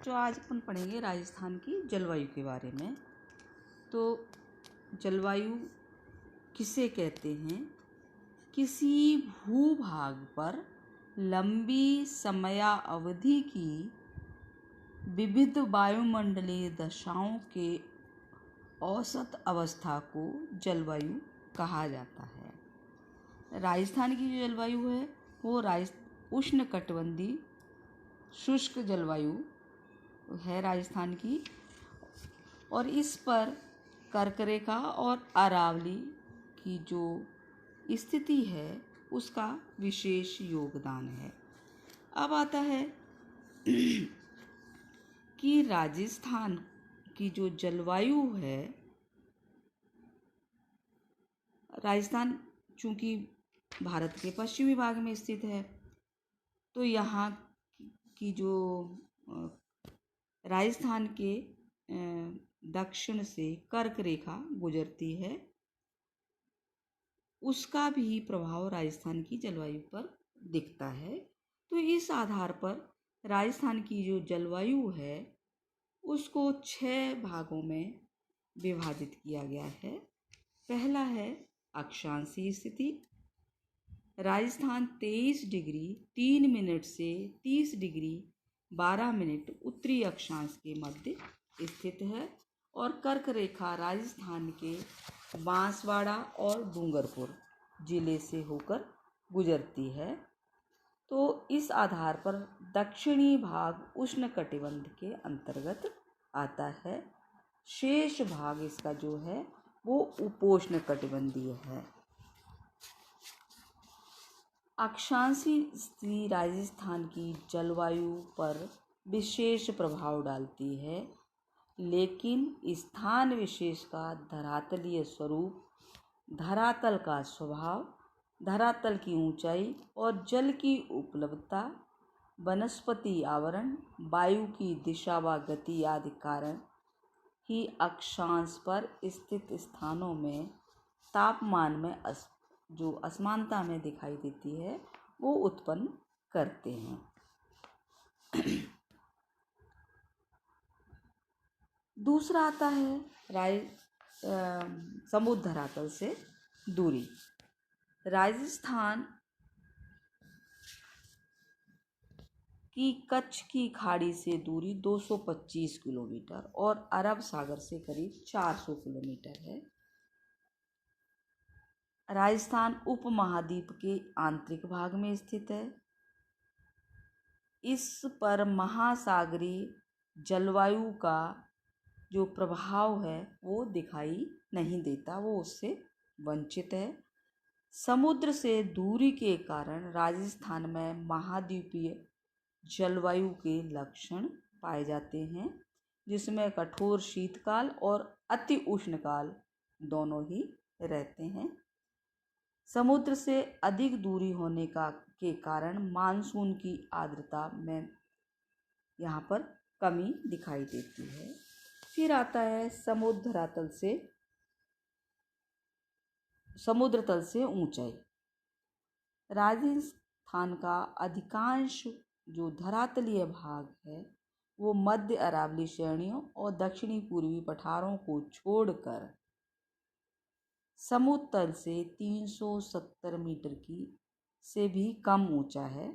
बच्चों, आज अपन पढ़ेंगे राजस्थान की जलवायु के बारे में। तो जलवायु किसे कहते हैं? किसी भूभाग पर लंबी समयावधि की विविध वायुमंडलीय दशाओं के औसत अवस्था को जलवायु कहा जाता है। राजस्थान की जो जलवायु है वो उष्णकटिबंधीय शुष्क जलवायु है राजस्थान की, और इस पर कर्क रेखा और अरावली की जो स्थिति है उसका विशेष योगदान है। अब आता है कि राजस्थान की जो जलवायु है, राजस्थान चूँकि भारत के पश्चिमी भाग में स्थित है, तो यहाँ की जो राजस्थान के दक्षिण से कर्क रेखा गुजरती है, उसका भी प्रभाव राजस्थान की जलवायु पर दिखता है। तो इस आधार पर राजस्थान की जो जलवायु है उसको 6 भागों में विभाजित किया गया है। पहला है अक्षांशीय स्थिति। राजस्थान 23 डिग्री 3 मिनट से 30 डिग्री 12 मिनट उत्तरी अक्षांश के मध्य स्थित है, और कर्क रेखा राजस्थान के बांसवाड़ा और डूंगरपुर जिले से होकर गुजरती है। तो इस आधार पर दक्षिणी भाग उष्णकटिबंध के अंतर्गत आता है। शेष भाग इसका जो है वो उपोष्णकटिबंधीय है। अक्षांशीय स्थिति राजस्थान की जलवायु पर विशेष प्रभाव डालती है, लेकिन स्थान विशेष का धरातलीय स्वरूप, धरातल का स्वभाव, धरातल की ऊंचाई और जल की उपलब्धता, वनस्पति आवरण, वायु की दिशा व गति आदि कारण ही अक्षांश पर स्थित स्थानों में तापमान में जो असमानता में दिखाई देती है वो उत्पन्न करते हैं। दूसरा आता है समुद्र धरातल से दूरी। राजस्थान की कच्छ की खाड़ी से दूरी 225 किलोमीटर और अरब सागर से करीब 400 किलोमीटर है। राजस्थान उपमहाद्वीप के आंतरिक भाग में स्थित है। इस पर महासागरीय जलवायु का जो प्रभाव है वो दिखाई नहीं देता, वो उससे वंचित है। समुद्र से दूरी के कारण राजस्थान में महाद्वीपीय जलवायु के लक्षण पाए जाते हैं, जिसमें कठोर शीतकाल और अति उष्णकाल दोनों ही रहते हैं। समुद्र से अधिक दूरी होने के कारण मानसून की आर्द्रता में यहाँ पर कमी दिखाई देती है। फिर आता है समुद्र तल से ऊंचाई। राजस्थान का अधिकांश जो धरातलीय भाग है वो मध्य अरावली श्रेणियों और दक्षिणी पूर्वी पठारों को छोड़कर समुद्र तल से 370 मीटर की से भी कम ऊंचा है।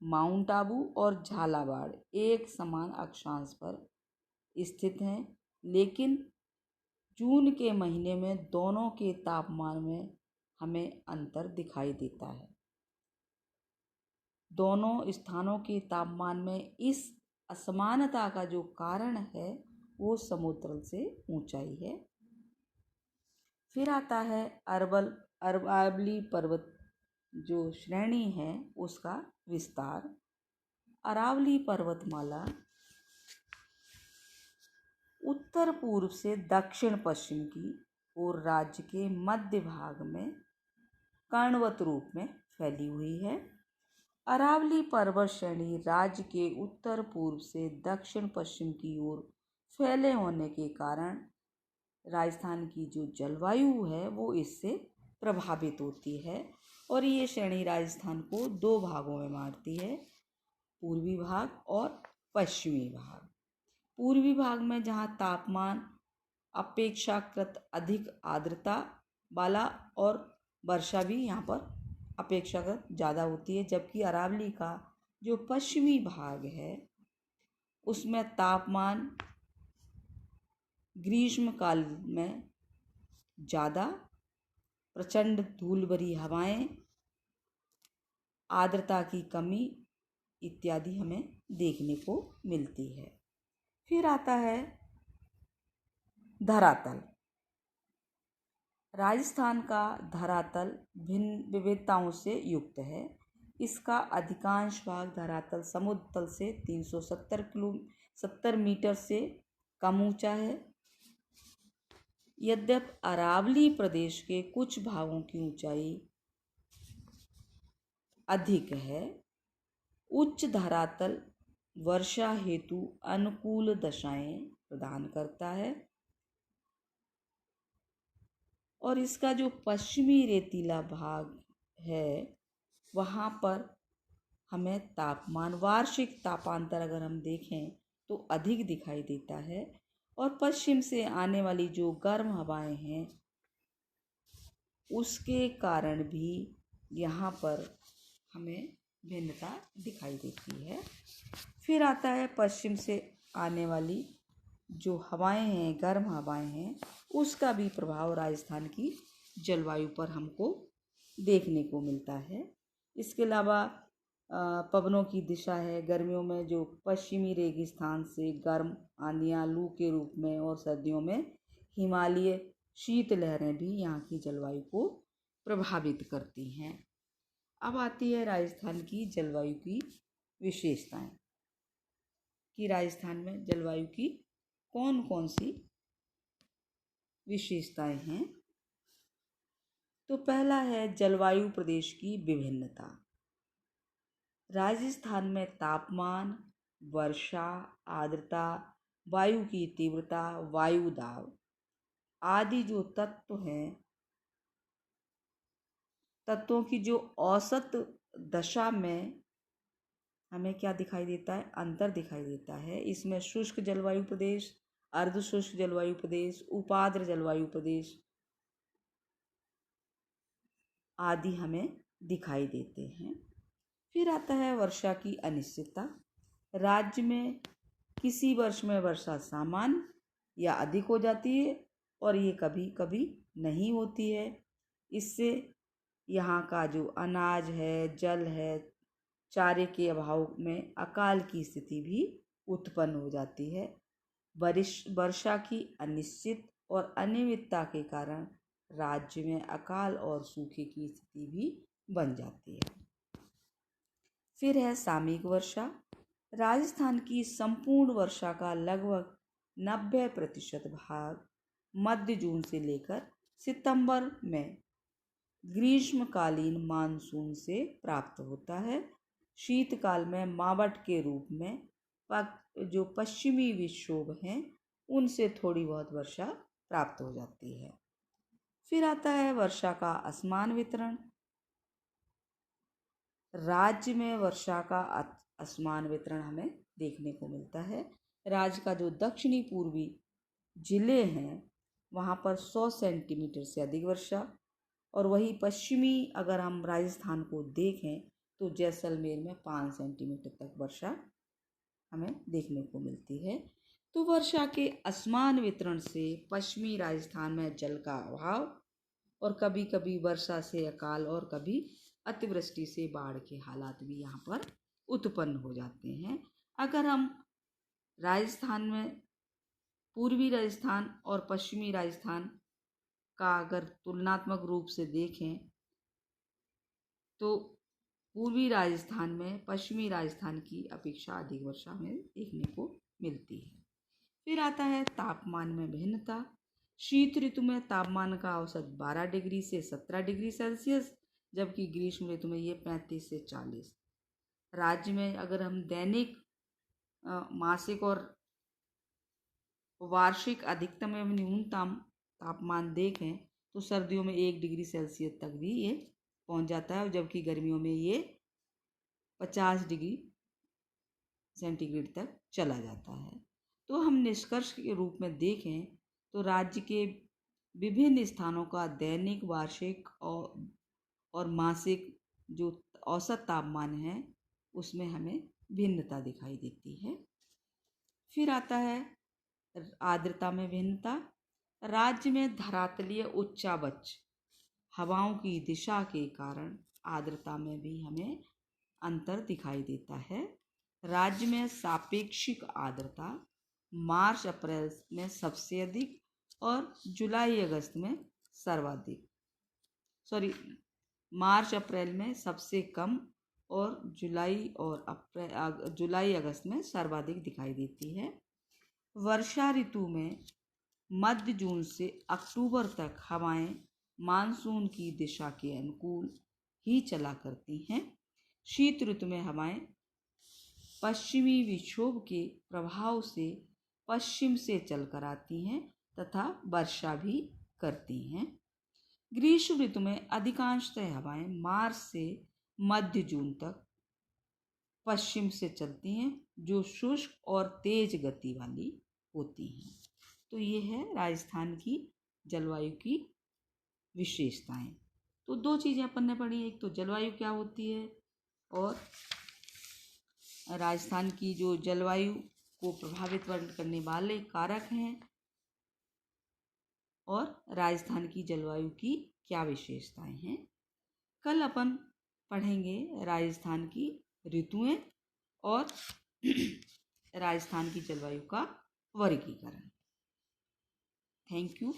माउंट आबू और झालावाड़ एक समान अक्षांश पर स्थित हैं, लेकिन जून के महीने में दोनों के तापमान में हमें अंतर दिखाई देता है। दोनों स्थानों के तापमान में इस असमानता का जो कारण है वो समुद्र से ऊंचाई है। फिर आता है अरावली पर्वत जो श्रेणी है उसका विस्तार। अरावली पर्वतमाला उत्तर पूर्व से दक्षिण पश्चिम की ओर राज्य के मध्य भाग में कर्णवत रूप में फैली हुई है। अरावली पर्वत श्रेणी राज्य के उत्तर पूर्व से दक्षिण पश्चिम की ओर फैले होने के कारण राजस्थान की जो जलवायु है वो इससे प्रभावित होती है, और ये श्रेणी राजस्थान को 2 भागों में बांटती है, पूर्वी भाग और पश्चिमी भाग। पूर्वी भाग में जहाँ तापमान अपेक्षाकृत अधिक आर्द्रता वाला और वर्षा भी यहाँ पर अपेक्षाकृत ज़्यादा होती है, जबकि अरावली का जो पश्चिमी भाग है उसमें तापमान ग्रीष्म काल में ज़्यादा, प्रचंड धूल भरी हवाएं, आर्द्रता की कमी इत्यादि हमें देखने को मिलती है। फिर आता है धरातल। राजस्थान का धरातल भिन्न विविधताओं से युक्त है। इसका अधिकांश भाग धरातल समुद्र तल से 370 मीटर से कम ऊंचा है। यद्यपि अरावली प्रदेश के कुछ भागों की ऊंचाई अधिक है। उच्च धरातल वर्षा हेतु अनुकूल दशाएं प्रदान करता है और इसका जो पश्चिमी रेतीला भाग है वहाँ पर हमें तापमान, वार्षिक तापांतर अगर हम देखें तो अधिक दिखाई देता है और पश्चिम से आने वाली जो गर्म हवाएं हैं उसके कारण भी यहाँ पर हमें भिन्नता दिखाई देती है। फिर आता है पश्चिम से आने वाली जो हवाएं हैं, गर्म हवाएं हैं, उसका भी प्रभाव राजस्थान की जलवायु पर हमको देखने को मिलता है। इसके अलावा पवनों की दिशा है। गर्मियों में जो पश्चिमी रेगिस्तान से गर्म आंधियाँ लू के रूप में और सर्दियों में हिमालय शीत लहरें भी यहाँ की जलवायु को प्रभावित करती हैं। अब आती है राजस्थान की जलवायु की विशेषताएं कि राजस्थान में जलवायु की कौन कौन सी विशेषताएं हैं। तो पहला है जलवायु प्रदेश की विभिन्नता। राजस्थान में तापमान, वर्षा, आर्द्रता, वायु की तीव्रता, वायु दाब आदि जो तत्वों की जो औसत दशा में हमें क्या दिखाई देता है, अंतर दिखाई देता है। इसमें शुष्क जलवायु प्रदेश, अर्ध शुष्क जलवायु प्रदेश, उपाद्र जलवायु प्रदेश आदि हमें दिखाई देते हैं। फिर आता है वर्षा की अनिश्चितता। राज्य में किसी वर्ष में वर्षा सामान्य या अधिक हो जाती है और ये कभी कभी नहीं होती है। इससे यहाँ का जो अनाज है, जल है, चारे के अभाव में अकाल की स्थिति भी उत्पन्न हो जाती है। वर्षा की अनिश्चित और अनियमितता के कारण राज्य में अकाल और सूखे की स्थिति भी बन जाती है। फिर है सामयिक वर्षा। राजस्थान की संपूर्ण वर्षा का लगभग 90% भाग मध्य जून से लेकर सितंबर में ग्रीष्मकालीन मानसून से प्राप्त होता है। शीतकाल में मावट के रूप में जो पश्चिमी विक्षोभ हैं उनसे थोड़ी बहुत वर्षा प्राप्त हो जाती है। फिर आता है वर्षा का असमान वितरण। राज्य में वर्षा का असमान वितरण हमें देखने को मिलता है। राज्य का जो दक्षिणी पूर्वी जिले हैं वहाँ पर 100 सेंटीमीटर से अधिक वर्षा और वही पश्चिमी अगर हम राजस्थान को देखें तो जैसलमेर में 5 सेंटीमीटर तक वर्षा हमें देखने को मिलती है। तो वर्षा के असमान वितरण से पश्चिमी राजस्थान में जल का अभाव और कभी कभी वर्षा से अकाल और कभी अतिवृष्टि से बाढ़ के हालात भी यहाँ पर उत्पन्न हो जाते हैं। अगर हम राजस्थान में पूर्वी राजस्थान और पश्चिमी राजस्थान का अगर तुलनात्मक रूप से देखें तो पूर्वी राजस्थान में पश्चिमी राजस्थान की अपेक्षा अधिक वर्षा हमें देखने को मिलती है। फिर आता है तापमान में भिन्नता। शीत ऋतु में तापमान का औसत 12 डिग्री से 17 डिग्री सेल्सियस, जबकि ग्रीष्म ऋतु में ये 35 से 40। राज्य में अगर हम दैनिक, मासिक और वार्षिक अधिकतम एवं न्यूनतम तापमान देखें तो सर्दियों में 1 डिग्री सेल्सियस तक भी ये पहुंच जाता है, जबकि गर्मियों में ये 50 डिग्री सेंटीग्रेड तक चला जाता है। तो हम निष्कर्ष के रूप में देखें तो राज्य के विभिन्न स्थानों का दैनिक, वार्षिक और मासिक जो औसत तापमान है उसमें हमें भिन्नता दिखाई देती है। फिर आता है आर्द्रता में भिन्नता। राज्य में धरातलीय उच्चावच हवाओं की दिशा के कारण आर्द्रता में भी हमें अंतर दिखाई देता है। राज्य में सापेक्षिक आर्द्रता मार्च अप्रैल में सबसे अधिक और जुलाई अगस्त में सर्वाधिक, मार्च अप्रैल में सबसे कम और जुलाई अगस्त में सर्वाधिक दिखाई देती है। वर्षा ऋतु में मध्य जून से अक्टूबर तक हवाएं मानसून की दिशा के अनुकूल ही चला करती हैं। शीत ऋतु में हवाएं पश्चिमी विक्षोभ के प्रभाव से पश्चिम से चलकर आती हैं तथा वर्षा भी करती हैं। ग्रीष्म ऋतु में अधिकांशतः हवाएं मार्च से मध्य जून तक पश्चिम से चलती हैं, जो शुष्क और तेज गति वाली होती हैं। तो ये है राजस्थान की जलवायु की विशेषताएं। तो दो चीज़ें अपन ने पढ़ी, एक तो जलवायु क्या होती है और राजस्थान की जो जलवायु को प्रभावित करने वाले कारक हैं और राजस्थान की जलवायु की क्या विशेषताएं हैं। कल अपन पढ़ेंगे राजस्थान की ऋतुएं और राजस्थान की जलवायु का वर्गीकरण। Thank you.